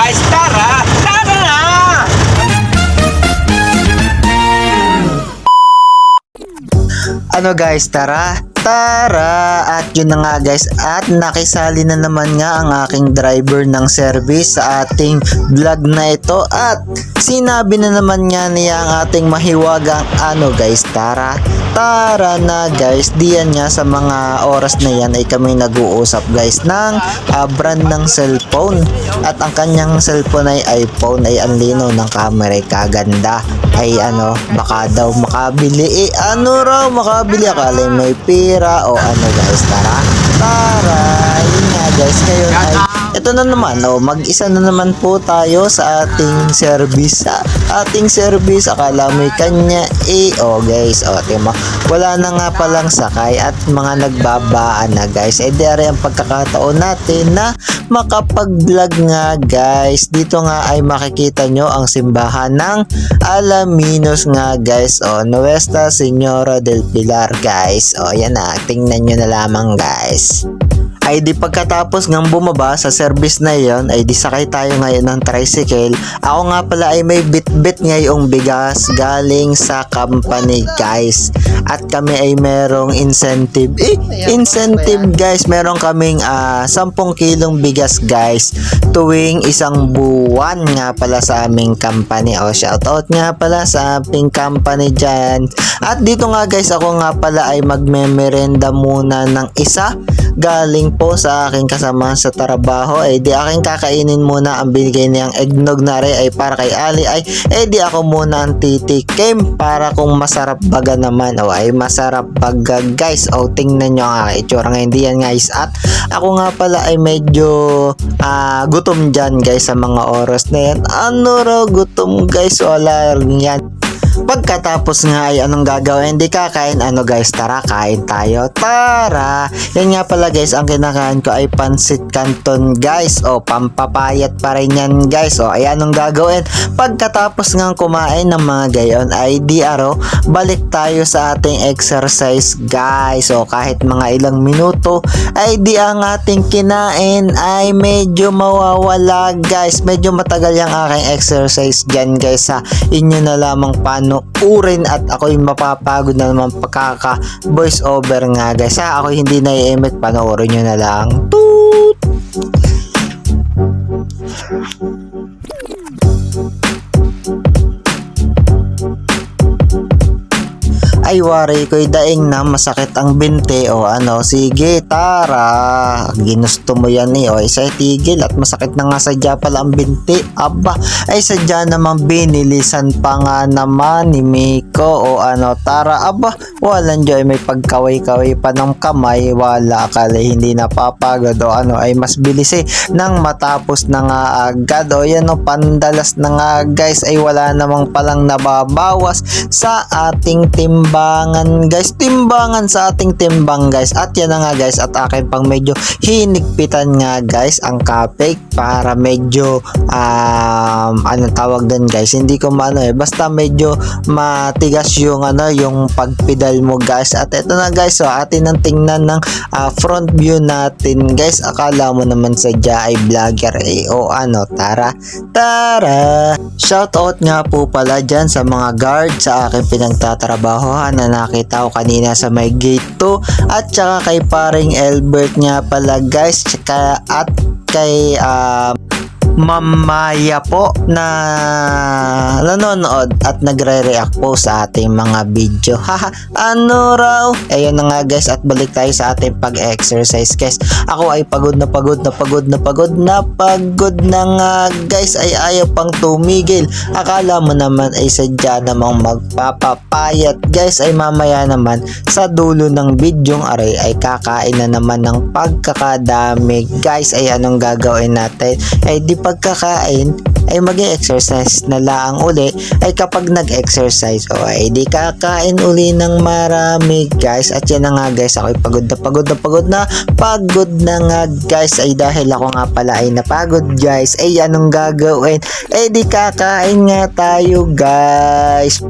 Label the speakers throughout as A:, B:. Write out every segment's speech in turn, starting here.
A: guys, tara! Tara na!
B: Ano guys, tara! Tara! At yun na nga guys, at nakisali na naman nga ang aking driver ng service sa ating vlog na ito, at sinabi na naman nga niya ang ating mahiwagang ano guys, tara! Tara na guys, diyan nga sa mga oras na yan ay kami nag-uusap guys ng brand ng cellphone, at ang kanyang cellphone ay iPhone, ay ang linaw ng camera ay kaganda, ay ano, baka daw makabili, ano raw makabili, akala may pera o ano guys, tara yun nga guys, ngayon ay ito na naman, mag-isa na naman po tayo sa ating service, akala mo kanya guys, tima, wala na nga palang sakay at mga nagbabaan na guys, dari ang pagkakataon natin na makapag-vlog nga guys. Dito nga ay makikita nyo ang simbahan ng Alaminos nga guys, Nuestra Señora del Pilar guys, yan na, tingnan nyo na lamang guys. Ay di pagkatapos ngang bumaba sa service na yon, ay di sakay tayo ngayon ng tricycle. Ako nga pala ay may bit-bit ngayong bigas galing sa company guys, at kami ay merong incentive guys, meron kaming 10 kilong bigas guys tuwing isang buwan nga pala sa aming company. Shoutout nga pala sa aming company dyan. At dito nga guys, ako nga pala ay magmemerenda muna ng isa galing po sa aking kasama sa trabaho, di aking kakainin muna ang binigay niyang eggnog na rin ay para kay Ali, di ako muna ang titikim para kung masarap baga naman, ay masarap baga guys. Tingnan nyo ang itsura ngayon diyan guys, at ako nga pala ay medyo gutom dyan guys sa mga oras na yan. Ano raw gutom guys, wala yan. Pagkatapos nga ay anong gagawin, di kakain, ano guys, tara kain tayo, tara. Yan nga pala guys, ang kinakain ko ay pansit canton guys, pampapayat pa rin yan guys. Ay anong gagawin pagkatapos nga kumain ng mga gayon, ay di balik tayo sa ating exercise guys. Kahit mga ilang minuto ay di ang ating kinain ay medyo mawawala guys, medyo matagal yung aking exercise dyan guys, inyo na lamang urin, at ako'y mapapagod na naman pagkaka voice over nga guys, ako hindi naiimik, panoorin nyo na lang. Toot! Ay wari ko'y daing na masakit ang binte, sige tara, ginusto mo yan isa tigil, at masakit na nga sadya pala ang binte, ay sadya namang binilisan pa nga naman ni Miko, tara, walang joy, may pagkaway-kaway pa ng kamay, wala, akala hindi napapagod, ay mas bilis nang matapos na nga agad, yan pandalas na nga guys, ay wala namang palang nababawas sa ating timbangan guys, timbangan sa ating timbang guys. At yan na nga guys, at akin pang medyo hinigpitan nga guys ang kapik para medyo anong tawag din guys, hindi ko basta medyo matigas yung yung pagpedal mo guys. At eto na guys, atin ang tingnan ng front view natin guys, akala mo naman sadya ay vlogger, tara shoutout nga po pala dyan sa mga guard sa aking pinagtatrabahohan na nakita ko kanina sa may gate 2, at saka kay paring Albert nga pala guys, at kay Mamaya po na nanonood at nagre-react po sa ating mga video. Ano raw? Ayun na nga guys, at balik tayo sa ating pag-exercise guys. Ako ay pagod na nga guys, ay ayaw pang tumigil. Akala mo naman ay sadya namang magpapapayat guys, ay mamaya naman sa dulo ng bidyong aray ay kakain na naman ng pagkakadami guys. Ay anong gagawin natin? Ay di pagkakain ay mag-exercise na lang uli, ay kapag nag-exercise ay di kakain uli ng marami guys. At yan na nga guys, ako'y pagod na nga guys, ay dahil ako nga pala ay napagod guys, ay anong gagawin? Ay di kakain nga tayo guys.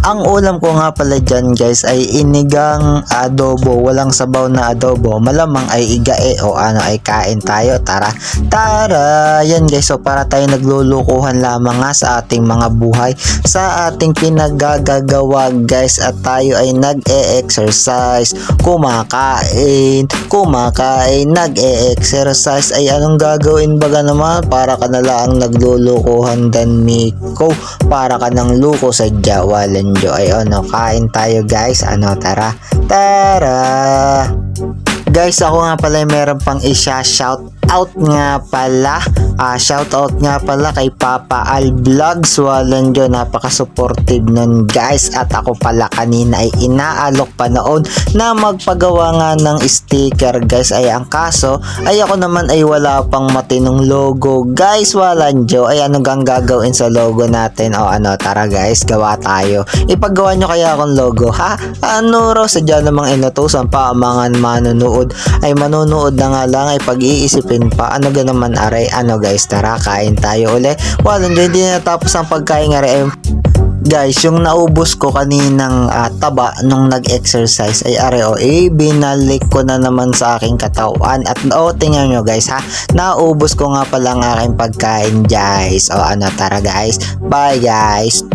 B: Ang ulam ko nga pala dyan guys ay inigang adobo, walang sabaw na adobo. Malamang ay igae o ano ay kain tayo. Tara, tara. Yan guys, so para tayo naglulukuhan lamang nga sa ating mga buhay, sa ating pinagagagawa guys, at tayo ay nag-e-exercise, kumakain, nag-e-exercise. Ay anong gagawin baga naman? Para ka na lang naglulukuhan dan Miko, para ka ng luko sa Jawalan Jo. Ay ano, kain tayo guys. Ano, tara, tara. Guys, ako nga pala ay meron pang shout out nga pala. Shout out nga pala kay Papa Al Vlogs Walan Jo, napaka-supportive nun guys. At ako pala kanina ay inaalok pa noon na magpagawa nga ng sticker guys. Ay ang kaso ay ako naman ay wala pang matinong logo guys. Walan Jo, ay ano gang gagawin sa logo natin? O ano, tara guys, gawa tayo. Ipagawa nyo kaya akong logo ha? Ano raw, sadya namang inutusan pa ang mga manunood. Ay manunood na nga lang ay pag-iisipin pa. Ano ga naman aray? Ano guys, tara kain tayo uli. Walang hindi natapos ang pagkain nga rin. Guys, yung naubos ko kaninang taba nung nag-exercise ay are binalik ko na naman sa aking katawan. At tingnan nyo guys ha, naubos ko nga pala ang aking pagkain guys. O ano, tara guys, bye guys.